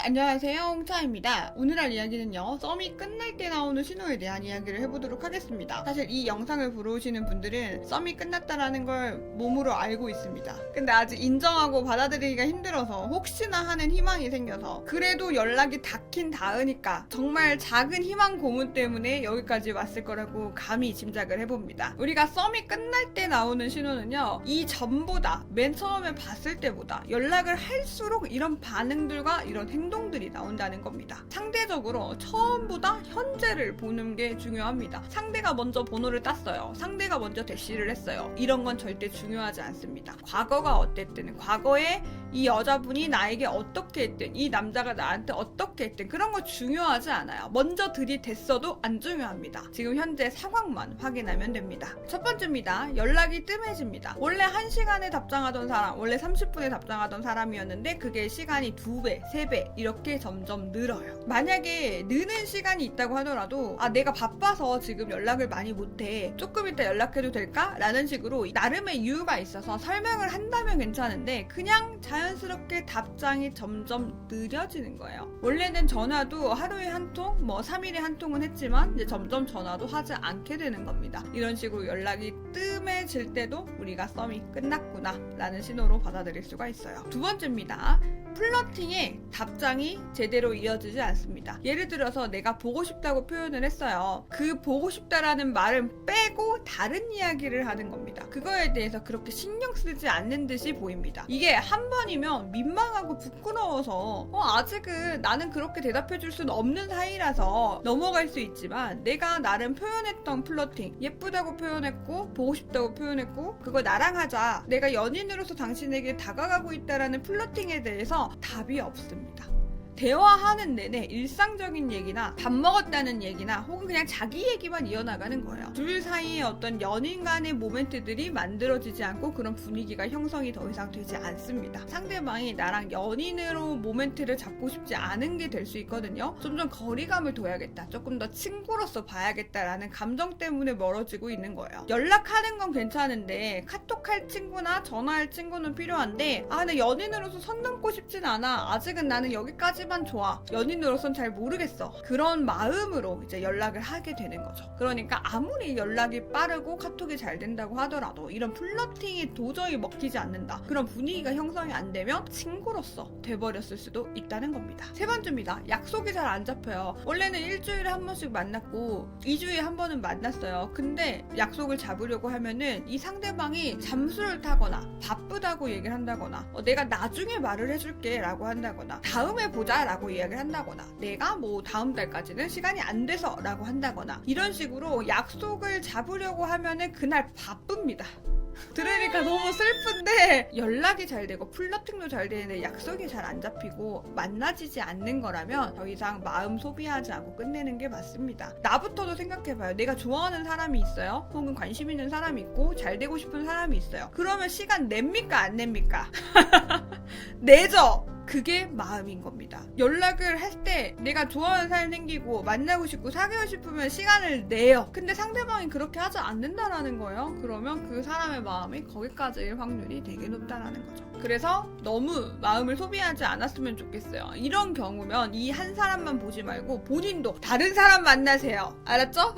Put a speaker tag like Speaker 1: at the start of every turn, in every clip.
Speaker 1: 안녕하세요, 홍차입니다. 오늘 할 이야기는요, 썸이 끝날 때 나오는 신호에 대한 이야기를 해보도록 하겠습니다. 사실 이 영상을 보러 오시는 분들은 썸이 끝났다라는 걸 몸으로 알고 있습니다. 근데 아직 인정하고 받아들이기가 힘들어서 혹시나 하는 희망이 생겨서 그래도 연락이 닿긴 닿으니까 정말 작은 희망 고문 때문에 여기까지 왔을 거라고 감히 짐작을 해봅니다. 우리가 썸이 끝날 때 나오는 신호는요, 이 전보다 맨 처음에 봤을 때보다 연락을 할수록 이런 반응들과 이런 행동들이 나온다는 겁니다. 상대적으로 처음보다 현재를 보는 게 중요합니다. 상대가 먼저 번호를 땄어요. 상대가 먼저 대시를 했어요. 이런 건 절대 중요하지 않습니다. 과거가 어땠든, 과거에 이 여자분이 나에게 어떻게 했든, 이 남자가 나한테 어떻게 했든 그런 거 중요하지 않아요. 먼저 들이댔어도 안 중요합니다. 지금 현재 상황만 확인하면 됩니다. 첫 번째입니다. 연락이 뜸해집니다. 원래 1시간에 답장하던 사람, 원래 30분에 답장하던 사람이었는데 그게 시간이 2배, 3배 이렇게 점점 늘어요. 만약에 느는 시간이 있다고 하더라도 내가 바빠서 지금 연락을 많이 못해, 조금 이따 연락해도 될까? 라는 식으로 나름의 이유가 있어서 설명을 한다면 괜찮은데 그냥 자연스럽게 답장이 점점 느려지는 거예요. 원래는 전화도 하루에 한 통, 3일에 한 통은 했지만 이제 점점 전화도 하지 않게 되는 겁니다. 이런 식으로 연락이 뜸해질 때도 우리가 썸이 끝났구나 라는 신호로 받아들일 수가 있어요. 두 번째입니다. 플러팅에 답장이 제대로 이어지지 않습니다. 예를 들어서 내가 보고 싶다고 표현을 했어요. 그 보고 싶다라는 말은 빼고 다른 이야기를 하는 겁니다. 그거에 대해서 그렇게 신경 쓰지 않는 듯이 보입니다. 이게 한 번이면 민망하고 부끄러워서 아직은 나는 그렇게 대답해 줄 수는 없는 사이라서 넘어갈 수 있지만, 내가 나름 표현했던 플러팅, 예쁘다고 표현했고 보고 싶다고 표현했고 그거 나랑 하자, 내가 연인으로서 당신에게 다가가고 있다라는 플러팅에 대해서 답이 없습니다. 대화하는 내내 일상적인 얘기나 밥 먹었다는 얘기나 혹은 그냥 자기 얘기만 이어나가는 거예요. 둘 사이에 어떤 연인 간의 모멘트들이 만들어지지 않고 그런 분위기가 형성이 더 이상 되지 않습니다. 상대방이 나랑 연인으로 모멘트를 잡고 싶지 않은 게 될 수 있거든요. 점점 거리감을 둬야겠다, 조금 더 친구로서 봐야겠다라는 감정 때문에 멀어지고 있는 거예요. 연락하는 건 괜찮은데 카톡할 친구나 전화할 친구는 필요한데 근데 연인으로서 선 넘고 싶진 않아, 아직은 나는 여기까지 만 좋아, 연인으로선 잘 모르겠어, 그런 마음으로 이제 연락을 하게 되는 거죠. 그러니까 아무리 연락이 빠르고 카톡이 잘 된다고 하더라도 이런 플러팅이 도저히 먹히지 않는다, 그런 분위기가 형성이 안 되면 친구로서 돼버렸을 수도 있다는 겁니다. 세 번째입니다. 약속이 잘 안 잡혀요. 원래는 일주일에 한 번씩 만났고 2주에 한 번은 만났어요. 근데 약속을 잡으려고 하면은 이 상대방이 잠수를 타거나 바쁘다고 얘기를 한다거나 내가 나중에 말을 해줄게 라고 한다거나 다음에 보자 라고 이야기를 한다거나 내가 다음 달까지는 시간이 안 돼서 라고 한다거나 이런 식으로 약속을 잡으려고 하면은 그날 바쁩니다. 들으니까 너무 슬픈데, 연락이 잘 되고 플러팅도 잘 되는데 약속이 잘 안 잡히고 만나지지 않는 거라면 더 이상 마음 소비하지 않고 끝내는 게 맞습니다. 나부터도 생각해봐요. 내가 좋아하는 사람이 있어요, 혹은 관심 있는 사람이 있고 잘 되고 싶은 사람이 있어요. 그러면 시간 냅니까 안 냅니까? 내죠. 그게 마음인 겁니다. 연락을 할 때 내가 좋아하는 사람 생기고 만나고 싶고 사귀고 싶으면 시간을 내요. 근데 상대방이 그렇게 하지 않는다라는 거예요. 그러면 그 사람의 마음이 거기까지일 확률이 되게 높다라는 거죠. 그래서 너무 마음을 소비하지 않았으면 좋겠어요. 이런 경우면 이 한 사람만 보지 말고 본인도 다른 사람 만나세요. 알았죠?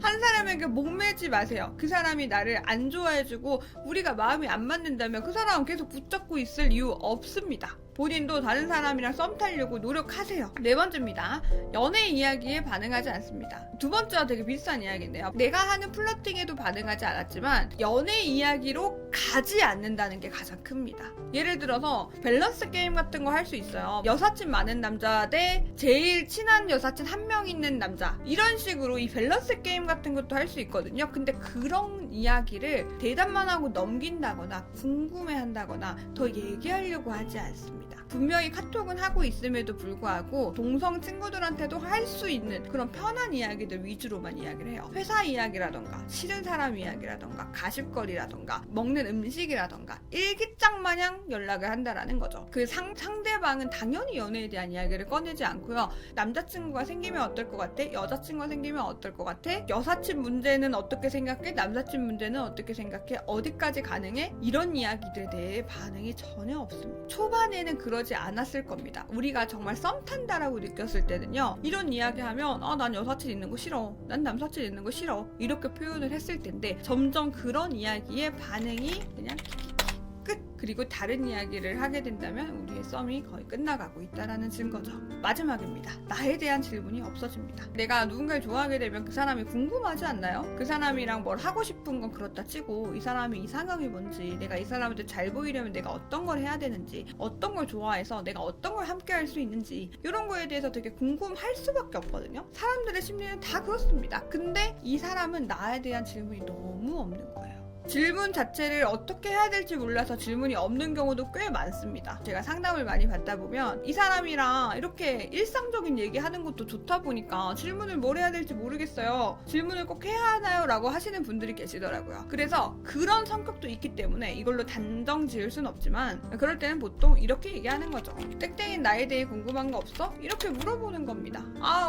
Speaker 1: 한 사람에게 목매지 마세요. 그 사람이 나를 안 좋아해주고 우리가 마음이 안 맞는다면 그 사람은 계속 붙잡고 있을 이유 없습니다. 본인도 다른 사람이랑 썸 타려고 노력하세요. 네 번째입니다. 연애 이야기에 반응하지 않습니다. 두 번째와 되게 비슷한 이야기인데요. 내가 하는 플러팅에도 반응하지 않았지만 연애 이야기로 가지 않는다는 게 가장 큽니다. 예를 들어서 밸런스 게임 같은 거 할 수 있어요. 여사친 많은 남자 대 제일 친한 여사친 한 명 있는 남자, 이런 식으로 이 밸런스 게임 같은 것도 할 수 있거든요. 근데 그런 이야기를 대답만 하고 넘긴다거나 궁금해한다거나 더 얘기하려고 하지 않습니다. 분명히 카톡은 하고 있음에도 불구하고 동성 친구들한테도 할 수 있는 그런 편한 이야기들 위주로만 이야기를 해요. 회사 이야기라던가 싫은 사람 이야기라던가 가십거리라던가 먹는 음식이라던가 일기장 마냥 연락을 한다라는 거죠. 그 상대방은 당연히 연애에 대한 이야기를 꺼내지 않고요. 남자친구가 생기면 어떨 것 같아? 여자친구가 생기면 어떨 것 같아? 여사친 문제는 어떻게 생각해? 남사친 문제는 어떻게 생각해? 어디까지 가능해? 이런 이야기들에 대해 반응이 전혀 없습니다. 초반에는 그런 그러지 않았을 겁니다. 우리가 정말 썸 탄다라고 느꼈을 때는요, 이런 이야기하면 난 여사친 있는 거 싫어, 난 남사친 있는 거 싫어, 이렇게 표현을 했을 텐데 점점 그런 이야기의 반응이 그냥 끝. 그리고 다른 이야기를 하게 된다면 우리의 썸이 거의 끝나가고 있다라는 증거죠. 마지막입니다. 나에 대한 질문이 없어집니다. 내가 누군가를 좋아하게 되면 그 사람이 궁금하지 않나요? 그 사람이랑 뭘 하고 싶은 건 그렇다 치고 이 사람의 이상형이 뭔지, 내가 이 사람한테 잘 보이려면 내가 어떤 걸 해야 되는지, 어떤 걸 좋아해서 내가 어떤 걸 함께 할 수 있는지, 이런 거에 대해서 되게 궁금할 수밖에 없거든요. 사람들의 심리는 다 그렇습니다. 근데 이 사람은 나에 대한 질문이 너무 없는 거예요. 질문 자체를 어떻게 해야 될지 몰라서 질문이 없는 경우도 꽤 많습니다. 제가 상담을 많이 받다 보면 이 사람이랑 이렇게 일상적인 얘기하는 것도 좋다 보니까 질문을 뭘 해야 될지 모르겠어요. 질문을 꼭 해야 하나요? 라고 하시는 분들이 계시더라고요. 그래서 그런 성격도 있기 때문에 이걸로 단정 지을 순 없지만 그럴 때는 보통 이렇게 얘기하는 거죠. 땡땡이 나에 대해 궁금한 거 없어? 이렇게 물어보는 겁니다.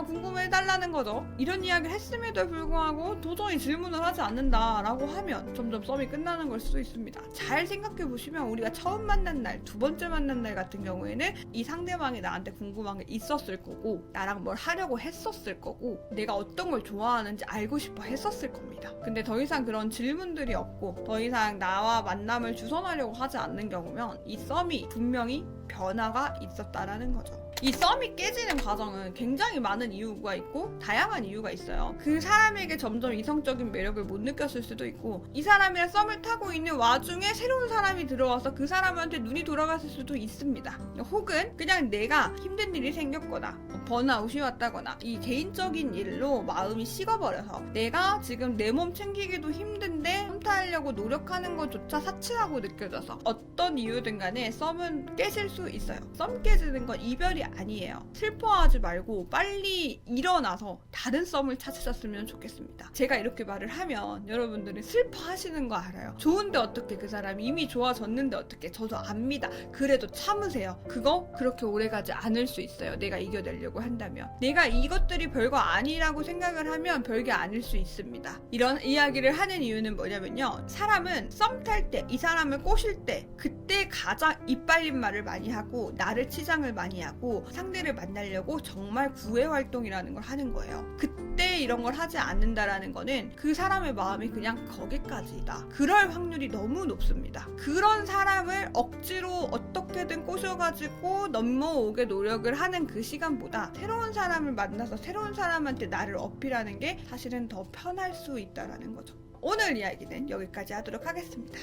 Speaker 1: 궁금해달라는 거죠. 이런 이야기를 했음에도 불구하고 도저히 질문을 하지 않는다 라고 하면 점점 썸이 끝나는 걸 수도 있습니다. 잘 생각해보시면 우리가 처음 만난 날, 두 번째 만난 날 같은 경우에는 이 상대방이 나한테 궁금한 게 있었을 거고, 나랑 뭘 하려고 했었을 거고, 내가 어떤 걸 좋아하는지 알고 싶어 했었을 겁니다. 근데 더 이상 그런 질문들이 없고 더 이상 나와 만남을 주선하려고 하지 않는 경우면 이 썸이 분명히 변화가 있었다라는 거죠. 이 썸이 깨지는 과정은 굉장히 많은 이유가 있고 다양한 이유가 있어요. 그 사람에게 점점 이성적인 매력을 못 느꼈을 수도 있고, 이 사람이랑 썸을 타고 있는 와중에 새로운 사람이 들어와서 그 사람한테 눈이 돌아갔을 수도 있습니다. 혹은 그냥 내가 힘든 일이 생겼거나 번아웃이 왔다거나 이 개인적인 일로 마음이 식어버려서 내가 지금 내 몸 챙기기도 힘든데 썸 타려고 노력하는 것조차 사치라고 느껴져서 어떤 이유든 간에 썸은 깨질 수 있어요. 썸 깨지는 건 이별이 아니에요. 슬퍼하지 말고 빨리 일어나서 다른 썸을 찾으셨으면 좋겠습니다. 제가 이렇게 말을 하면 여러분들은 슬퍼하시는 거 알아요. 좋은데 어떻게, 그 사람이 이미 좋아졌는데 어떻게, 저도 압니다. 그래도 참으세요. 그거 그렇게 오래가지 않을 수 있어요. 내가 이겨내려고 한다면. 내가 이것들이 별거 아니라고 생각을 하면 별게 아닐 수 있습니다. 이런 이야기를 하는 이유는 뭐냐면요, 사람은 썸 탈 때, 이 사람을 꼬실 때, 그때 가장 이빨린 말을 많이 하고 나를 치장을 많이 하고 상대를 만나려고 정말 구애 활동이라는 걸 하는 거예요. 그때 이런 걸 하지 않는다라는 거는 그 사람의 마음이 그냥 거기까지다. 그럴 확률이 너무 높습니다. 그런 사람을 억지로 어떻게든 꼬셔가지고 넘어오게 노력을 하는 그 시간보다 새로운 사람을 만나서 새로운 사람한테 나를 어필하는 게 사실은 더 편할 수 있다라는 거죠. 오늘 이야기는 여기까지 하도록 하겠습니다.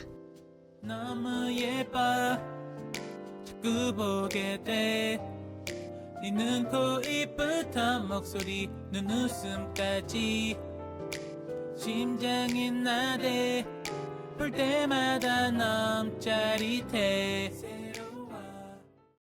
Speaker 2: 너무 예뻐 자꾸 보게 돼. 네 눈, 코, 입부터 목소리, 눈웃음까지 심장이 나대. 볼 때마다 너무 짜릿해.